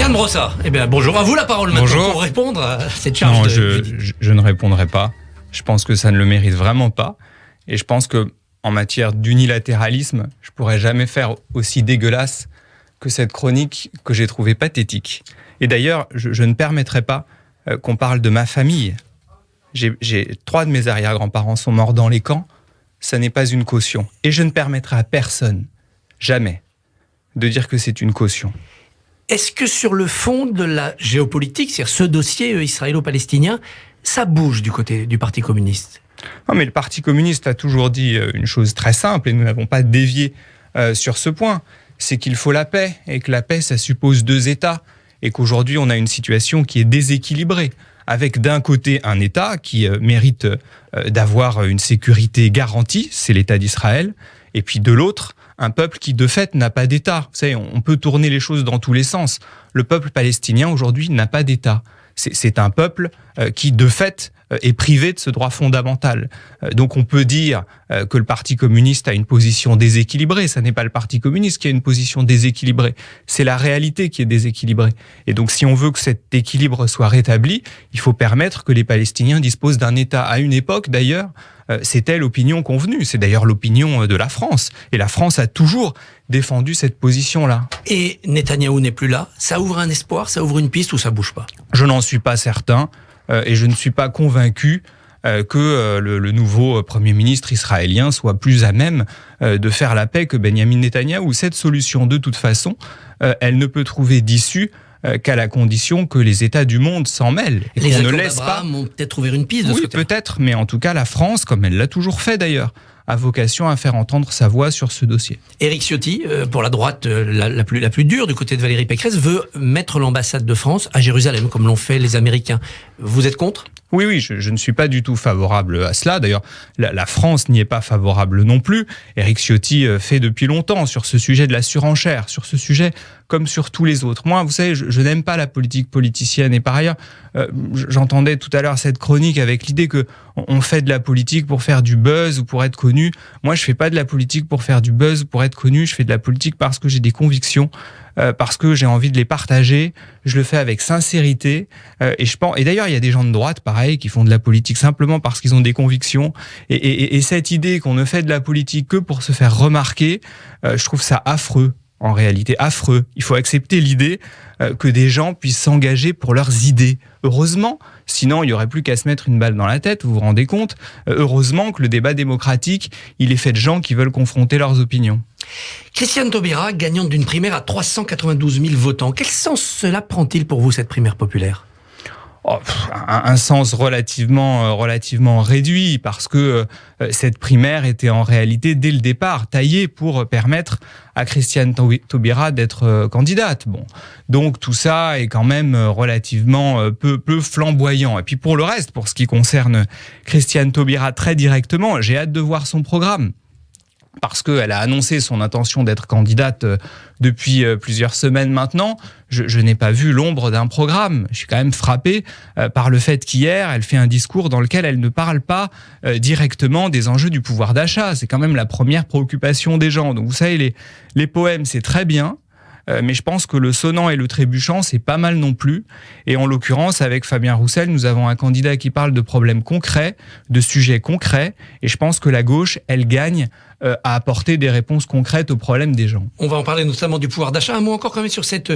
Yann Brossat, bonjour à vous, la parole maintenant. Bonjour. Pour répondre à cette charge. Non, je ne répondrai pas. Je pense que ça ne le mérite vraiment pas. Et je pense que en matière d'unilatéralisme, je pourrais jamais faire aussi dégueulasse que cette chronique que j'ai trouvée pathétique. Et d'ailleurs, je ne permettrai pas qu'on parle de ma famille. J'ai 3 de mes arrière-grands-parents sont morts dans les camps. Ça n'est pas une caution. Et je ne permettrai à personne, jamais, de dire que c'est une caution. Est-ce que sur le fond de la géopolitique, c'est-à-dire ce dossier israélo-palestinien, ça bouge du côté du Parti communiste ? Non, mais le Parti communiste a toujours dit une chose très simple, et nous n'avons pas dévié sur ce point, c'est qu'il faut la paix, et que la paix, ça suppose 2 États, et qu'aujourd'hui, on a une situation qui est déséquilibrée, avec d'un côté un État qui mérite d'avoir une sécurité garantie, c'est l'État d'Israël, et puis de l'autre, un peuple qui, de fait, n'a pas d'État. Vous savez, on peut tourner les choses dans tous les sens. Le peuple palestinien, aujourd'hui, n'a pas d'État. C'est un peuple qui, de fait, est privé de ce droit fondamental. Donc on peut dire que le Parti communiste a une position déséquilibrée. Ça n'est pas le Parti communiste qui a une position déséquilibrée. C'est la réalité qui est déséquilibrée. Et donc si on veut que cet équilibre soit rétabli, il faut permettre que les Palestiniens disposent d'un État. À une époque, d'ailleurs, c'était l'opinion convenue. C'est d'ailleurs l'opinion de la France. Et la France a toujours défendu cette position-là. Et Netanyahou n'est plus là. Ça ouvre un espoir, ça ouvre une piste ou ça bouge pas ? Je n'en suis pas certain. Et je ne suis pas convaincu que le nouveau Premier ministre israélien soit plus à même de faire la paix que Benyamin Netanyahou. Cette solution, de toute façon, elle ne peut trouver d'issue qu'à la condition que les États du monde s'en mêlent. Et les qu'on accords ne laisse d'Abraham pas... ont peut-être ouvert une piste de ce Oui, côté-là. peut-être, mais en tout cas, la France, comme elle l'a toujours fait d'ailleurs, a vocation à faire entendre sa voix sur ce dossier. Éric Ciotti, pour la droite la plus dure du côté de Valérie Pécresse, veut mettre l'ambassade de France à Jérusalem, comme l'ont fait les Américains. Vous êtes contre ? Oui, je ne suis pas du tout favorable à cela. D'ailleurs, la France n'y est pas favorable non plus. Éric Ciotti fait depuis longtemps sur ce sujet de la surenchère, sur ce sujet comme sur tous les autres. Moi, vous savez, je n'aime pas la politique politicienne. Et par ailleurs, j'entendais tout à l'heure cette chronique avec l'idée que on fait de la politique pour faire du buzz ou pour être connu. Moi, je fais pas de la politique pour faire du buzz ou pour être connu. Je fais de la politique parce que j'ai des convictions, parce que j'ai envie de les partager. Je le fais avec sincérité. Et d'ailleurs, il y a des gens de droite, pareil, qui font de la politique simplement parce qu'ils ont des convictions. Et cette idée qu'on ne fait de la politique que pour se faire remarquer, je trouve ça affreux. En réalité, affreux. Il faut accepter l'idée que des gens puissent s'engager pour leurs idées. Heureusement, sinon il n'y aurait plus qu'à se mettre une balle dans la tête, vous vous rendez compte ? Heureusement que le débat démocratique, il est fait de gens qui veulent confronter leurs opinions. Christiane Taubira, gagnante d'une primaire à 392 000 votants. Quel sens cela prend-il pour vous, cette primaire populaire ? Un sens relativement réduit, parce que cette primaire était en réalité, dès le départ, taillée pour permettre à Christiane Taubira d'être candidate. Bon, donc tout ça est quand même relativement peu flamboyant. Et puis pour le reste, pour ce qui concerne Christiane Taubira très directement, j'ai hâte de voir son programme. Parce qu'elle a annoncé son intention d'être candidate depuis plusieurs semaines maintenant, je n'ai pas vu l'ombre d'un programme. Je suis quand même frappé par le fait qu'hier, elle fait un discours dans lequel elle ne parle pas directement des enjeux du pouvoir d'achat. C'est quand même la première préoccupation des gens. Donc vous savez, les poèmes, c'est très bien. Mais je pense que le sonnant et le trébuchant, c'est pas mal non plus. Et en l'occurrence, avec Fabien Roussel, nous avons un candidat qui parle de problèmes concrets, de sujets concrets. Et je pense que la gauche, elle gagne à apporter des réponses concrètes aux problèmes des gens. On va en parler notamment du pouvoir d'achat. Un mot encore quand même sur cette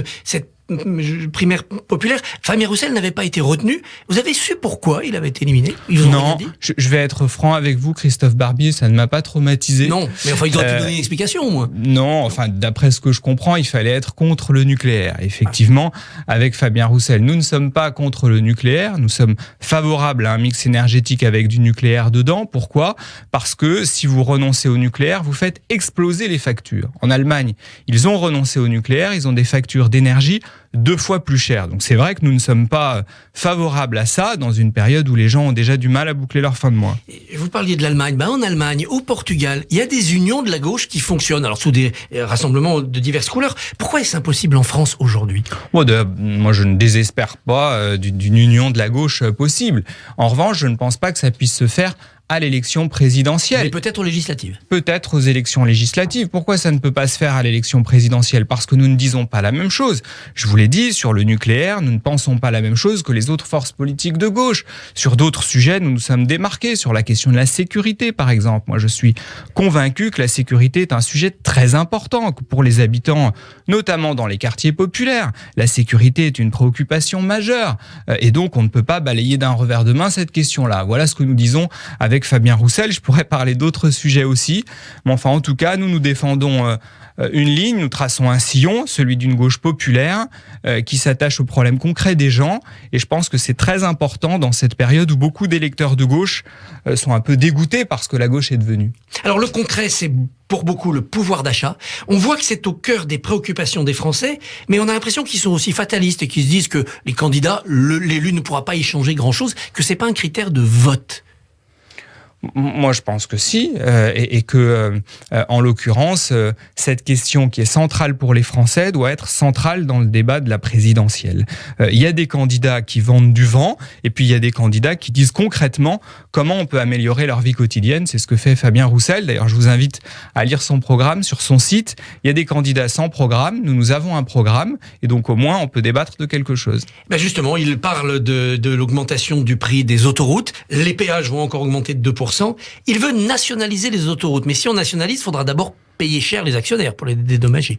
primaire populaire. Fabien Roussel n'avait pas été retenu. Vous avez su pourquoi il avait été éliminé ? Ils vous ont rien dit ? Je vais être franc avec vous, Christophe Barbier, ça ne m'a pas traumatisé. Non, mais enfin, il doit te donner une explication, moi. Non, enfin, d'après ce que je comprends, il fallait être contre le nucléaire. Effectivement, avec Fabien Roussel, nous ne sommes pas contre le nucléaire, nous sommes favorables à un mix énergétique avec du nucléaire dedans. Pourquoi ? Parce que si vous renoncez au nucléaire, vous faites exploser les factures. En Allemagne, ils ont renoncé au nucléaire, ils ont des factures d'énergie 2 fois plus chères. Donc c'est vrai que nous ne sommes pas favorables à ça dans une période où les gens ont déjà du mal à boucler leur fin de mois. Vous parliez de l'Allemagne. En Allemagne, au Portugal, il y a des unions de la gauche qui fonctionnent, alors sous des rassemblements de diverses couleurs. Pourquoi est-ce impossible en France aujourd'hui ? Moi, je ne désespère pas d'une union de la gauche possible. En revanche, je ne pense pas que ça puisse se faire à l'élection présidentielle. Mais peut-être aux législatives. Peut-être aux élections législatives. Pourquoi ça ne peut pas se faire à l'élection présidentielle ? Parce que nous ne disons pas la même chose. Je vous l'ai dit, sur le nucléaire, nous ne pensons pas la même chose que les autres forces politiques de gauche. Sur d'autres sujets, nous nous sommes démarqués. Sur la question de la sécurité, par exemple. Moi, je suis convaincu que la sécurité est un sujet très important pour les habitants, notamment dans les quartiers populaires. La sécurité est une préoccupation majeure. Et donc, on ne peut pas balayer d'un revers de main cette question-là. Voilà ce que nous disons avec Fabien Roussel. Je pourrais parler d'autres sujets aussi. Mais enfin, en tout cas, nous défendons une ligne, nous traçons un sillon, celui d'une gauche populaire qui s'attache aux problèmes concrets des gens. Et je pense que c'est très important dans cette période où beaucoup d'électeurs de gauche sont un peu dégoûtés par ce que la gauche est devenue. Alors le concret, c'est pour beaucoup le pouvoir d'achat. On voit que c'est au cœur des préoccupations des Français, mais on a l'impression qu'ils sont aussi fatalistes et qu'ils se disent que les candidats, l'élu ne pourra pas y changer grand-chose, que c'est pas un critère de vote. Moi, je pense que si, et que, en l'occurrence, cette question qui est centrale pour les Français doit être centrale dans le débat de la présidentielle. Il y a des candidats qui vendent du vent, et puis il y a des candidats qui disent concrètement comment on peut améliorer leur vie quotidienne. C'est ce que fait Fabien Roussel. D'ailleurs, je vous invite à lire son programme sur son site. Il y a des candidats sans programme. Nous avons un programme, et donc au moins on peut débattre de quelque chose. Ben justement, il parle de l'augmentation du prix des autoroutes. Les péages vont encore augmenter de 2%. Il veut nationaliser les autoroutes. Mais si on nationalise, il faudra d'abord payer cher les actionnaires pour les dédommager.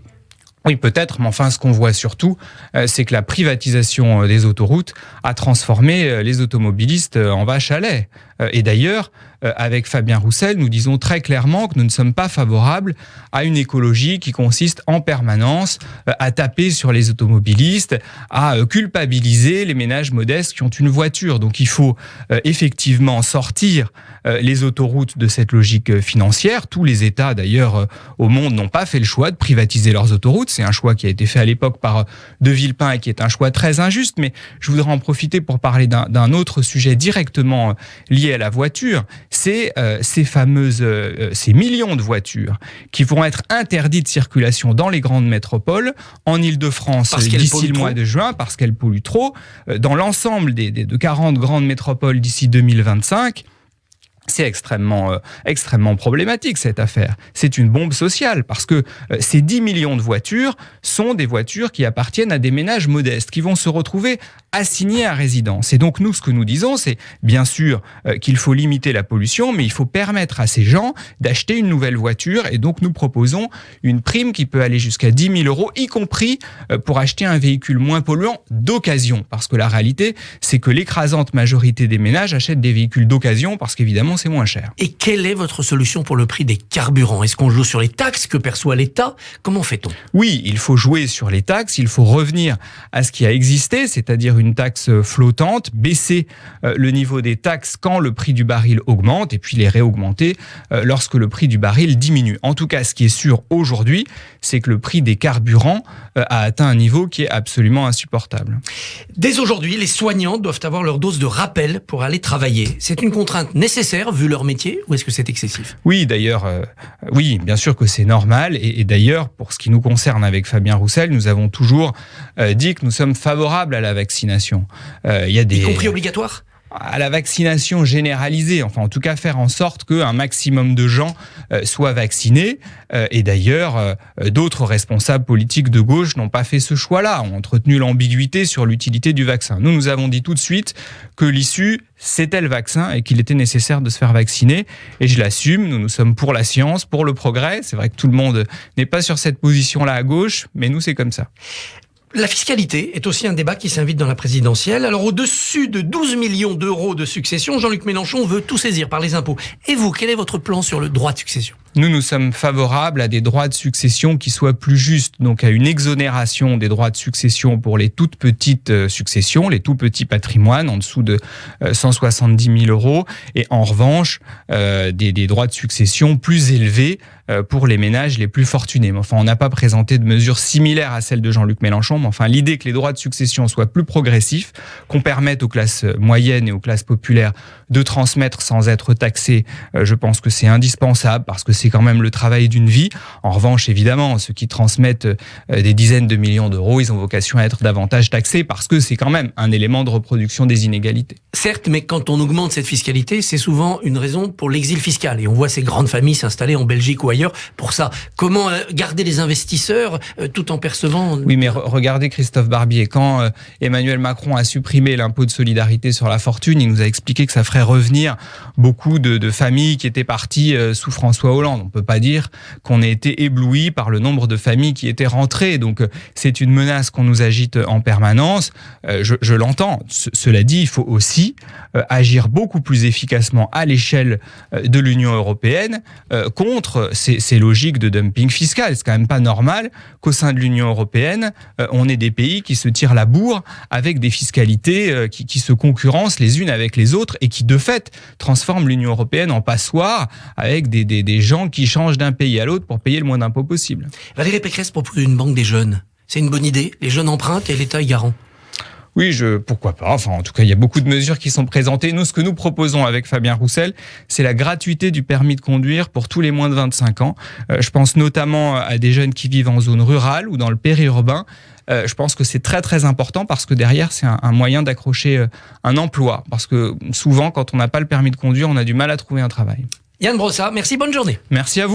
Oui, peut-être, mais enfin, ce qu'on voit surtout, c'est que la privatisation des autoroutes a transformé les automobilistes en vaches à lait. Et d'ailleurs, avec Fabien Roussel, nous disons très clairement que nous ne sommes pas favorables à une écologie qui consiste en permanence à taper sur les automobilistes, à culpabiliser les ménages modestes qui ont une voiture. Donc il faut effectivement sortir les autoroutes de cette logique financière. Tous les États, d'ailleurs, au monde n'ont pas fait le choix de privatiser leurs autoroutes. C'est un choix qui a été fait à l'époque par De Villepin et qui est un choix très injuste. Mais je voudrais en profiter pour parler d'un autre sujet directement lié à la voiture. C'est ces millions de voitures qui vont être interdites de circulation dans les grandes métropoles, en Île-de-France d'ici le mois de juin, parce qu'elles polluent trop. Dans l'ensemble de 40 grandes métropoles d'ici 2025, c'est extrêmement problématique cette affaire. C'est une bombe sociale parce que ces 10 millions de voitures sont des voitures qui appartiennent à des ménages modestes qui vont se retrouver assignés à résidence. Et donc nous, ce que nous disons, c'est bien sûr qu'il faut limiter la pollution, mais il faut permettre à ces gens d'acheter une nouvelle voiture. Et donc nous proposons une prime qui peut aller jusqu'à 10 000 €, y compris pour acheter un véhicule moins polluant d'occasion. Parce que la réalité, c'est que l'écrasante majorité des ménages achètent des véhicules d'occasion parce qu'évidemment, c'est moins cher. Et quelle est votre solution pour le prix des carburants ? Est-ce qu'on joue sur les taxes que perçoit l'État ? Comment fait-on ? Oui, il faut jouer sur les taxes, il faut revenir à ce qui a existé, c'est-à-dire une taxe flottante, baisser le niveau des taxes quand le prix du baril augmente et puis les réaugmenter lorsque le prix du baril diminue. En tout cas, ce qui est sûr aujourd'hui, c'est que le prix des carburants a atteint un niveau qui est absolument insupportable. Dès aujourd'hui, les soignants doivent avoir leur dose de rappel pour aller travailler. C'est une contrainte nécessaire vu leur métier ou est-ce que c'est excessif ? Oui, d'ailleurs, oui, bien sûr que c'est normal. Et d'ailleurs, pour ce qui nous concerne avec Fabien Roussel, nous avons toujours dit que nous sommes favorables à la vaccination. Y compris obligatoire ? À la vaccination généralisée, enfin en tout cas faire en sorte qu'un maximum de gens soient vaccinés. Et d'ailleurs, d'autres responsables politiques de gauche n'ont pas fait ce choix-là, ont entretenu l'ambiguïté sur l'utilité du vaccin. Nous avons dit tout de suite que l'issue, c'était le vaccin et qu'il était nécessaire de se faire vacciner. Et je l'assume, nous sommes pour la science, pour le progrès. C'est vrai que tout le monde n'est pas sur cette position-là à gauche, mais nous, c'est comme ça. La fiscalité est aussi un débat qui s'invite dans la présidentielle. Alors, au-dessus de 12 millions d'euros de succession, Jean-Luc Mélenchon veut tout saisir par les impôts. Et vous, quel est votre plan sur le droit de succession ? Nous sommes favorables à des droits de succession qui soient plus justes, donc à une exonération des droits de succession pour les toutes petites successions, les tout petits patrimoines en dessous de 170 000 €, et en revanche des droits de succession plus élevés pour les ménages les plus fortunés. Mais enfin, on n'a pas présenté de mesures similaires à celles de Jean-Luc Mélenchon, mais enfin, l'idée que les droits de succession soient plus progressifs, qu'on permette aux classes moyennes et aux classes populaires de transmettre sans être taxées, je pense que c'est indispensable parce que c'est quand même le travail d'une vie. En revanche, évidemment, ceux qui transmettent des dizaines de millions d'euros, ils ont vocation à être davantage taxés parce que c'est quand même un élément de reproduction des inégalités. Certes, mais quand on augmente cette fiscalité, c'est souvent une raison pour l'exil fiscal. Et on voit ces grandes familles s'installer en Belgique ou ailleurs pour ça. Comment garder les investisseurs tout en percevant... Oui, mais regardez Christophe Barbier. Quand Emmanuel Macron a supprimé l'impôt de solidarité sur la fortune, il nous a expliqué que ça ferait revenir beaucoup de familles qui étaient parties sous François Hollande. On ne peut pas dire qu'on ait été ébloui par le nombre de familles qui étaient rentrées. Donc, c'est une menace qu'on nous agite en permanence. Je l'entends. Cela dit, il faut aussi agir beaucoup plus efficacement à l'échelle de l'Union européenne contre ces logiques de dumping fiscal. C'est quand même pas normal qu'au sein de l'Union européenne, on ait des pays qui se tirent la bourre avec des fiscalités qui se concurrencent les unes avec les autres et qui, de fait, transforment l'Union européenne en passoire avec des gens qui changent d'un pays à l'autre pour payer le moins d'impôts possible. Valérie Pécresse propose une banque des jeunes. C'est une bonne idée. Les jeunes empruntent et l'État est garant. Oui, pourquoi pas. Enfin, en tout cas, il y a beaucoup de mesures qui sont présentées. Nous, ce que nous proposons avec Fabien Roussel, c'est la gratuité du permis de conduire pour tous les moins de 25 ans. Je pense notamment à des jeunes qui vivent en zone rurale ou dans le périurbain. Je pense que c'est très très important parce que derrière, c'est un moyen d'accrocher un emploi. Parce que souvent, quand on n'a pas le permis de conduire, on a du mal à trouver un travail. Yann Brossat, merci, bonne journée. Merci à vous.